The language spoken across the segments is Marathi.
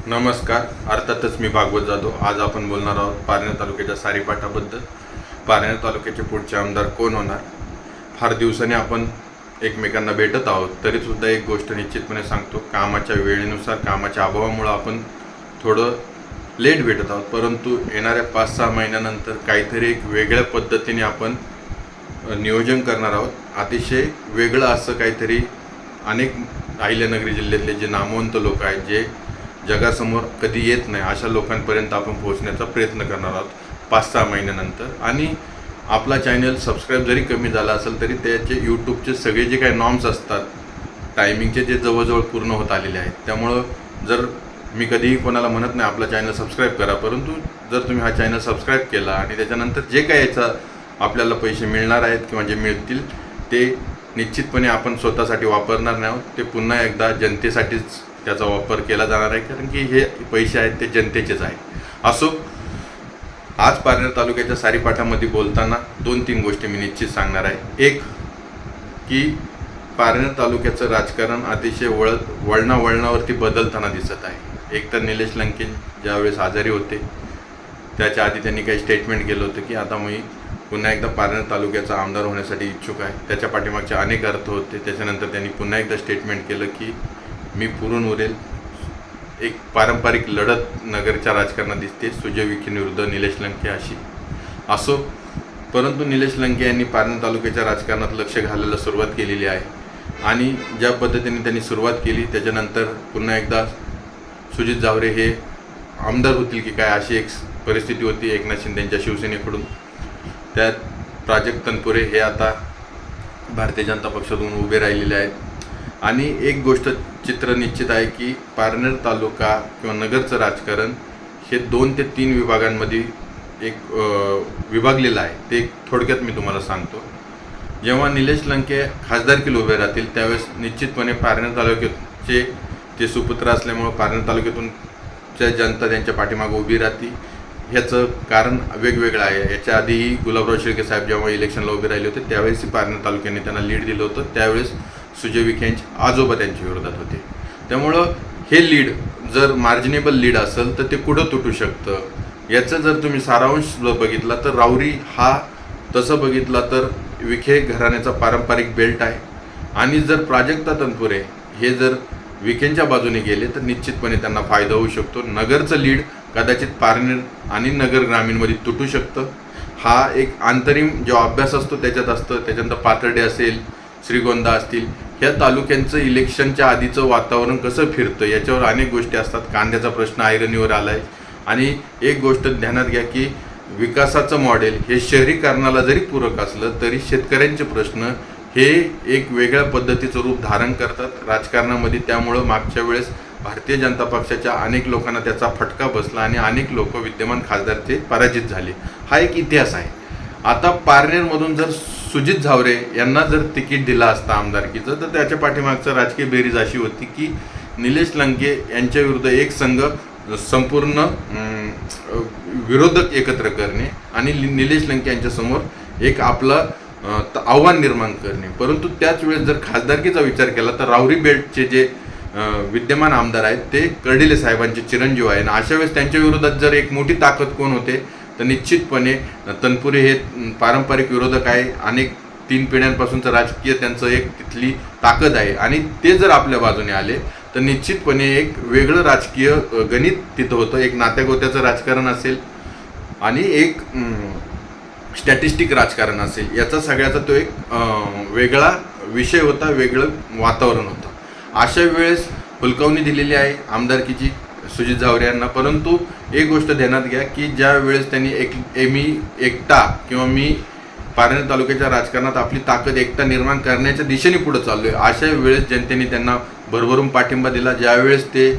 नमस्कार. अर्थातच मी भागवत जाधव. आज आपण बोलणार आहोत पारनेर तालुक्याच्या सारीपाटाबद्दल. पारनेर तालुक्याचे पुढचे आमदार कोण होणार. फार दिवसांनी आपण एकमेकांना भेटत आहोत, तरीसुद्धा एक गोष्ट निश्चितपणे सांगतो, कामाच्या वेळेनुसार कामाच्या अभावामुळे आपण थोडं लेट भेटत आहोत. परंतु येणाऱ्या 5-6 महिन्यानंतर काहीतरी एक वेगळ्या पद्धतीने आपण नियोजन करणार आहोत. अतिशय वेगळं असं काहीतरी अनेक अहिल्यानगरी जिल्ह्यातले जे नामवंत लोक आहेत, जे जगासमोर कधी येत नाही, अशा लोकांपर्यंत आपण पोहोचण्याचा प्रयत्न करणार आहोत 5-6 महिन्यानंतर. आणि आपला चॅनल सबस्क्राईब जरी कमी झाला असेल तरी त्याचे यूट्यूबचे सगळे जे काही नॉर्म्स असतात टायमिंगचे, जे जवळजवळ पूर्ण होत आलेले आहेत. त्यामुळं जर मी कधीही कोणाला म्हणत नाही आपला चॅनल सबस्क्राईब करा, परंतु जर तुम्ही हा चॅनल सबस्क्राईब केला आणि त्याच्यानंतर जे काही याचा आपल्याला पैसे मिळणार आहेत किंवा जे मिळतील ते निश्चितपणे आपण स्वतःसाठी वापरणार नाही आहोत, ते पुन्हा एकदा जनतेसाठीच त्याचा वापर केला जाणार आहे, कारण की हे पैसे आहेत ते जनतेचेच आहेत. असो, आज पारनेर तालुक्याच्या सारीपाटामध्ये बोलताना 2-3 गोष्टी मी निश्चित सांगणार आहे. एक की पारनेर तालुक्याचं राजकारण अतिशय वळणावरती बदलताना दिसत आहे. एक तर निलेश लंके ज्यावेळेस आजारी होते त्याच्या आधी त्यांनी काही स्टेटमेंट केलं होतं की आता मी पुन्हा एकदा पारनेर तालुक्याचा आमदार होण्यासाठी इच्छुक आहे. त्याच्या पाठीमागचे अनेक अर्थ होते. त्याच्यानंतर त्यांनी पुन्हा एकदा स्टेटमेंट केलं की मी पुरून उरेल. एक पारंपरिक लढत नगरच्या राजकारणात दिसते, सुजय विखे विरुद्ध निलेश लंके अशी. असो, परंतु निलेश लंके यांनी पारनेर तालुक्याच्या राजकारणात लक्ष घालायला सुरुवात केलेली आहे. आणि ज्या पद्धतीने त्यांनी सुरुवात केली त्याच्यानंतर पुन्हा एकदा सुजित जावरे हे आमदार होतील की काय अशी एक परिस्थिती होती एकनाथ शिंदेंच्या शिवसेनेकडून. त्यात प्राजक्त तनपुरे हे आता भारतीय जनता पक्षातून उभे राहिलेले आहेत. आणि एक गोष्ट चित्र निश्चित आहे की पारनेर तालुका किंवा नगरचं राजकारण हे 2 ते 3 विभागांमध्ये एक विभागलेलं आहे. ते थोडक्यात मी तुम्हाला सांगतो. जेव्हा निलेश लंके खासदारकीला उभे राहतील त्यावेळेस निश्चितपणे पारनेर तालुक्याचे ते सुपुत्र असल्यामुळं पारनेर तालुक्यातून जनता त्यांच्या पाठीमागं उभी राहते. ह्याचं कारण वेगवेगळं आहे. याच्या आधीही गुलाबराव शेळके साहेब जेव्हा इलेक्शनला उभे राहिले होते त्यावेळेसही पारनेर तालुक्याने त्यांना लीड दिलं होतं. त्यावेळेस सुजय विखे यांचे आजोबा त्यांच्या विरोधात होते. त्यामुळं हे लीड जर मार्जिनेबल लीड असेल तर ते कुठं तुटू शकतं. याचं जर तुम्ही सारांश बघितला तर राऊरी हा तसं बघितला तर विखे घराण्याचा पारंपरिक बेल्ट आहे. आणि जर प्राजक्ता तनपुरे हे जर विखेंच्या बाजूने गेले तर निश्चितपणे त्यांना फायदा होऊ शकतो. नगरचं लीड कदाचित पारनेर आणि नगर ग्रामीणमध्ये तुटू शकतं. हा एक अंतरिम जो अभ्यास असतो त्याच्यात असतं. त्याच्यानंतर पाथर्डे असेल, श्रीगोंदा असतील, ह्या तालुक्यांचं इलेक्शनच्या आधीचं वातावरण कसं फिरतं याच्यावर अनेक गोष्टी असतात. कांद्याचा प्रश्न ऐरणीवर आला आहे. आणि एक गोष्ट ध्यानात घ्या की विकासाचं मॉडेल हे शहरीकरणाला जरी पूरक असलं तरी शेतकऱ्यांचे प्रश्न हे एक वेगळ्या पद्धतीचं रूप धारण करतात राजकारणामध्ये. त्यामुळं मागच्या वेळेस भारतीय जनता पक्षाच्या अनेक लोकांना त्याचा फटका बसला आणि अनेक लोक विद्यमान खासदार ते पराजित झाले. हा एक इतिहास आहे. आता पारनेरमधून जर सुजित जावरे यांना जर तिकीट दिलं असतं आमदारकीचं तर त्याच्या पाठीमागचं राजकीय बेरीज अशी होती की निलेश लंके यांच्या विरुद्ध एक संघ संपूर्ण विरोधक एकत्र करणे आणि निलेश लंके यांच्यासमोर एक आपलं आव्हान निर्माण करणे. परंतु त्याच वेळेस जर खासदारकीचा विचार केला तर राऊरी बेल्टचे जे विद्यमान आमदार आहेत ते कर्डिले साहेबांचे चिरंजीव आहे. आणि अशा वेळेस त्यांच्या विरोधात जर एक मोठी ताकद कोण होते तर निश्चितपणे तनपुरे हे पारंपरिक विरोधक आहे. अनेक 3 पिढ्यांपासूनचं राजकीय त्यांचं एक तिथली ताकद आहे. आणि ते जर आपल्या बाजूने आले तर निश्चितपणे एक वेगळं राजकीय गणित तिथं होतं. एक नात्यागोत्याचं राजकारण असेल आणि एक स्टॅटिस्टिक राजकारण असेल. याचा सगळ्याचा तो एक वेगळा विषय होता, वेगळं वातावरण होतं. अशा वेळेस हुलकावणी दिलेली आहे आमदारकीची सुजित जावरे यांना. परंतु एक गोष्ट ध्यानात घ्या की ज्या वेळेस त्यांनी मी एकटा किंवा मी पारनेर तालुक्याच्या राजकारणात आपली ताकद एकटा निर्माण करण्याच्या दिशेने पुढे चाललो आहे, अशा वेळेस जनतेने त्यांना भरभरून पाठिंबा दिला. ज्यावेळेस ते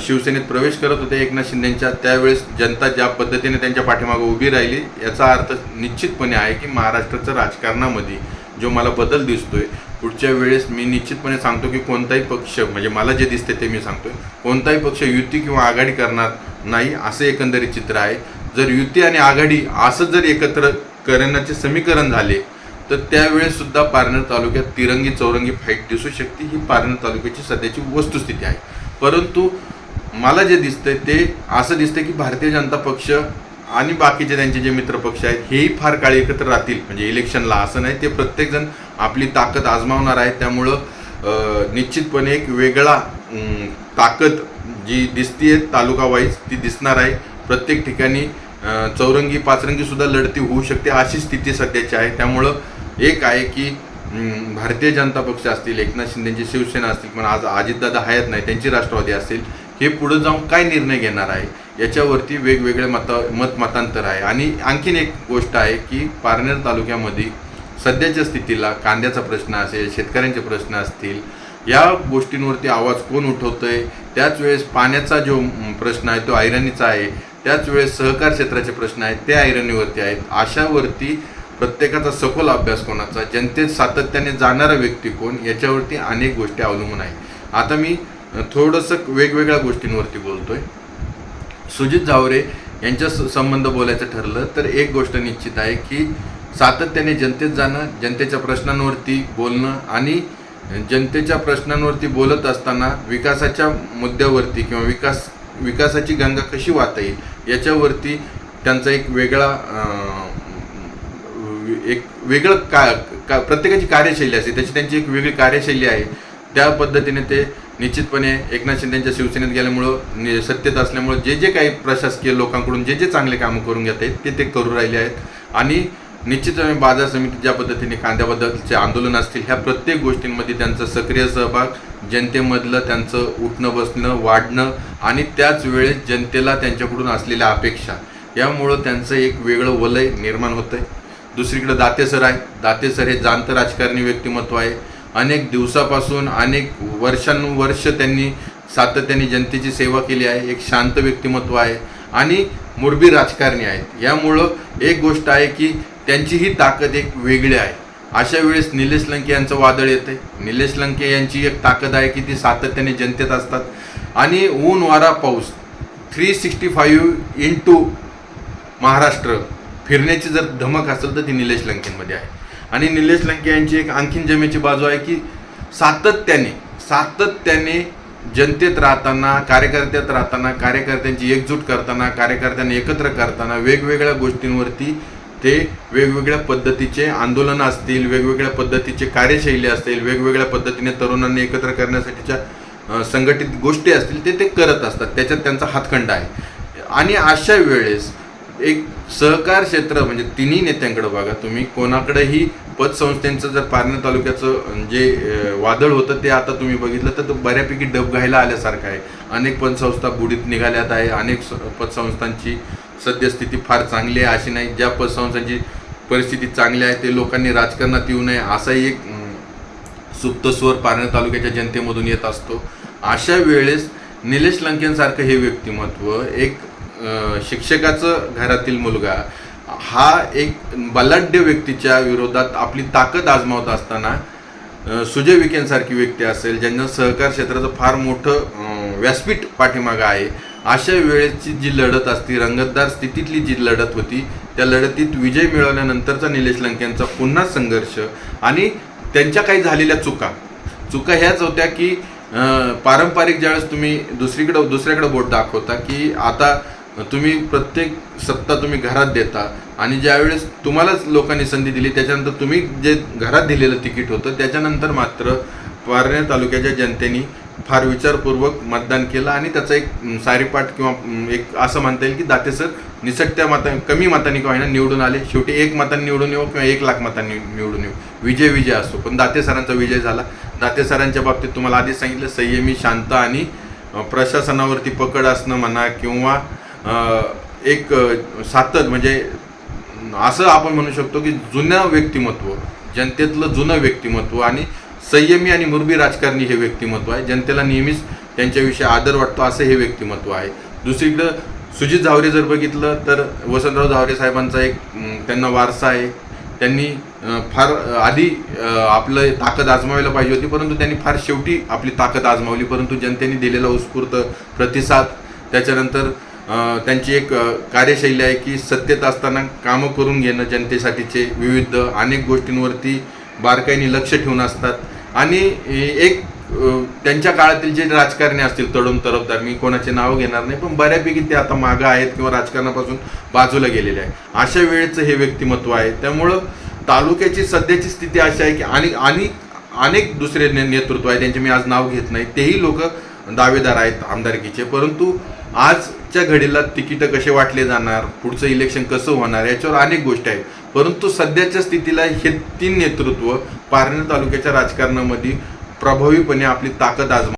शिवसेनेत प्रवेश करत होते एकनाथ शिंदेंच्या, त्यावेळेस जनता ज्या पद्धतीने त्यांच्या पाठीमागं उभी राहिली याचा अर्थ निश्चितपणे आहे की महाराष्ट्राचं राजकारणामध्ये जो मला बदल दिसतोय पुढच्या वेळेस मी निश्चितपणे सांगतो की कोणताही पक्ष, म्हणजे मला जे दिसते ते मी सांगतोय, कोणताही पक्ष युती किंवा आघाडी करणार नाही असं एकंदरीत चित्र आहे. जर युती आणि आघाडी असं जर एकत्र करण्याचे समीकरण झाले तर त्यावेळेस सुद्धा पारनेर तालुक्यात तिरंगी चौरंगी फाईट दिसू शकते. ही पारनेर तालुक्याची सध्याची वस्तुस्थिती आहे. परंतु मला जे दिसतंय ते असं दिसतंय की भारतीय जनता पक्ष आणि बाकीचे त्यांचे जे मित्र पक्ष आहेत हेही फार काळ एकत्र राहतील, म्हणजे इलेक्शनला असं नाही, ते प्रत्येकजण आपली ताकद आजमावणार आहे. त्यामुळं निश्चितपणे एक वेगळा ताकद जी दिसतीये तालुका वाईज ती दिसणार आहे. प्रत्येक ठिकाणी चौरंगी पाचरंगी सुद्धा लढती होऊ शकते अशी स्थिती सध्याची आहे. त्यामुळं एक आहे की भारतीय जनता पक्ष असतील, एकनाथ शिंदेची शिवसेना असतील, पण आज अजितदादा हयात नाही, त्यांची राष्ट्रवादी असेल, हे पुढे जाऊन काय निर्णय घेणार आहे याच्यावरती वेगवेगळे मतांतर आहे. आणि आणखीन एक गोष्ट आहे की पारनेर तालुक्यामध्ये सध्याच्या स्थितीला कांद्याचा प्रश्न असेल, शेतकऱ्यांचे प्रश्न असतील, या गोष्टींवरती आवाज कोण उठवतंय. त्याच वेळेस पाण्याचा जो प्रश्न आहे तो ऐरणीचा आहे, त्याच वेळेस सहकार क्षेत्राचे प्रश्न आहेत ते ऐरणीवरती आहेत. अशावरती प्रत्येकाचा सखोल अभ्यास कोणाचा, जनतेत सातत्याने जाणारा व्यक्ती कोण, याच्यावरती अनेक गोष्टी अवलंबून आहे. आता मी थोडंसं वेगवेगळ्या गोष्टींवरती बोलतोय. सुजित झावरे यांच्या संबंध बोलायचं ठरलं तर एक गोष्ट निश्चित आहे की सातत्याने जनतेत जाणं, जनतेच्या प्रश्नांवरती बोलणं आणि जनतेच्या प्रश्नांवरती बोलत असताना विकासाच्या मुद्द्यावरती किंवा विकासाची गंगा कशी वाहता येईल याच्यावरती त्यांचा एक वेगळं प्रत्येकाची कार्यशैली असते, त्यांची एक वेगळी कार्यशैली आहे. त्या पद्धतीने ते निश्चितपणे एकनाथ शिंदेच्या शिवसेनेत गेल्यामुळं, सत्तेत असल्यामुळं जे काही प्रशासकीय लोकांकडून जे चांगले कामं करून घेत आहेत ते करू राहिले आहेत. आणि निश्चितपणे बाजार समिती ज्या पद्धतीने कांद्याबद्दलचे आंदोलन असतील, ह्या प्रत्येक गोष्टींमध्ये त्यांचा सक्रिय सहभाग, जनतेमधलं त्यांचं उठणं बसणं वाढणं आणि त्याच वेळेस जनतेला त्यांच्याकडून असलेल्या अपेक्षा, यामुळं त्यांचं एक वेगळं वलय निर्माण होतं आहे. दुसरीकडे दाते सर आहे. दाते सर हे जाणतं राजकारणी व्यक्तिमत्व आहे. अनेक दिवसापासून अनेक वर्षानुवर्ष त्यांनी सातत्याने जनतेची सेवा केली आहे. एक शांत व्यक्तिमत्व आहे आणि मुरबी राजकारणी आहेत. यामुळं एक गोष्ट आहे की त्यांची ही ताकद एक वेगळी आहे. अशा वेळेस निलेश लंके यांचं वादळ येते. निलेश लंके यांची एक ताकद आहे की ती सातत्याने जनतेत असतात आणि ऊन वारा पाऊस 365 इंटू महाराष्ट्र फिरण्याची जर धमक असेल तर ती निलेश लंकेंमध्ये आहे. आणि निलेश लंके यांची एक आणखीन जमेची बाजू आहे की सातत्याने जनतेत राहताना, कार्यकर्त्यात राहताना, कार्यकर्त्यांची एकजूट करताना, कार्यकर्त्यांना एकत्र करताना वेगवेगळ्या गोष्टींवरती ते वेगवेगळ्या पद्धतीचे आंदोलनं असतील, वेगवेगळ्या पद्धतीचे कार्यशैली असतील, वेगवेगळ्या पद्धतीने तरुणांनी एकत्र करण्यासाठीच्या संघटित गोष्टी असतील ते करत असतात. त्याच्यात त्यांचा हातखंडा आहे. आणि अशा वेळेस एक सहकार क्षेत्र म्हणजे तिन्ही नेत्यांकडे बघा तुम्ही, कोणाकडेही पतसंस्थेचं जर पारनेर तालुक्याचं जे वादळ होतं ते आता तुम्ही बघितलं तर बऱ्यापैकी डबघायला आल्यासारखं आहे. अनेक पतसंस्था बुडीत निघाल्यात आहे. अनेक पतसंस्थांची सद्यस्थिती फार चांगली आहे अशी नाही. ज्या पतसंस्थांची परिस्थिती चांगली आहे ते लोकांनी राजकारणात येऊ नये असाही एक सुप्त स्वर पारनेर तालुक्याच्या जनतेमधून येत असतो. अशा वेळेस निलेश लंकेंसारखं हे व्यक्तिमत्व, एक शिक्षकाचं घरातील मुलगा, हा एक बलाढ्य व्यक्तीच्या विरोधात आपली ताकद आजमावत असताना सुजय विखेंसारखी व्यक्ती असेल ज्यांना सहकार क्षेत्राचं फार मोठं व्यासपीठ पाठीमागं आहे, अशा वेळेची जी लढत असती, रंगतदार स्थितीतली जी लढत होती, त्या लढतीत विजय मिळवल्यानंतरचा निलेश लंकेंचा पुन्हा संघर्ष आणि त्यांच्या काही झालेल्या चुका ह्याच होत्या की पारंपरिक ज्यावेळेस तुम्ही दुसऱ्याकडे बोट दाखवता की आता तुम्ही प्रत्येक सत्ता तुम्ही घरात देता आणि ज्यावेळेस तुम्हालाच लोकांनी संधी दिली त्याच्यानंतर तुम्ही जे घरात दिलेलं तिकीट होतं त्याच्यानंतर मात्र पारनेर तालुक्याच्या जनतेने फार विचारपूर्वक मतदान केलं आणि त्याचा एक सारीपाट किंवा एक असं म्हणता येईल की दाते सर निसटत्या कमी मतांनी का होईना निवडून आले. शेवटी 1 मतांनी निवडून येऊ किंवा 1 लाख मतांनी निवडून येऊ, विजय असतो, पण दाते सरांचा विजय झाला. दाते सरांच्या बाबतीत तुम्हाला आधीच सांगितलं, संयमी, शांत आणि प्रशासनावरती पकड असणं म्हणा किंवा एक म्हणजे असं आपण म्हणू शकतो की जुनं व्यक्तिमत्व, जनतेतलं जुनं व्यक्तिमत्व आणि संयमी आणि मुरबी राजकारणी हे व्यक्तिमत्व आहे. जनतेला नेहमीच त्यांच्याविषयी आदर वाटतो असं हे व्यक्तिमत्व आहे. दुसरीकडं सुजित झावरे जर बघितलं तर वसंतराव झावरे साहेबांचा एक त्यांना वारसा आहे. त्यांनी फार आधी आपलं ताकद आजमावायला पाहिजे होती, परंतु त्यांनी फार शेवटी आपली ताकद आजमावली. परंतु जनतेने दिलेला उत्स्फूर्त प्रतिसाद, त्याच्यानंतर त्यांची एक कार्यशैली आहे की सत्तेत असताना कामं करून घेणं, जनतेसाठीचे विविध अनेक गोष्टींवरती बारकाईने लक्ष ठेवून असतात आणि एक त्यांच्या काळातील जे राजकारणी असतील तरुण तरफदार, मी कोणाचे नाव घेणार नाही, पण बऱ्यापैकी ते आता मागं आहेत किंवा राजकारणापासून बाजूला गेलेले आहे. अशा वेळेचं हे व्यक्तिमत्व आहे. त्यामुळं तालुक्याची सध्याची स्थिती अशी आहे की आणि अनेक दुसरे नेतृत्व आहे, त्यांचे मी आज नाव घेत नाही, तेही लोक दावेदार आहेत आमदारकीचे. परंतु आजच्या घडीला तिकीटं कसे वाटले जाणार, पुढचं इलेक्शन कसं होणार, याच्यावर अनेक गोष्टी आहेत. परंतु सध्याच्या स्थितीला हे 3 नेतृत्व पारनेर तालुक्याच्या राजकारणामध्ये प्रभावीपणे आपली ताकद आजमा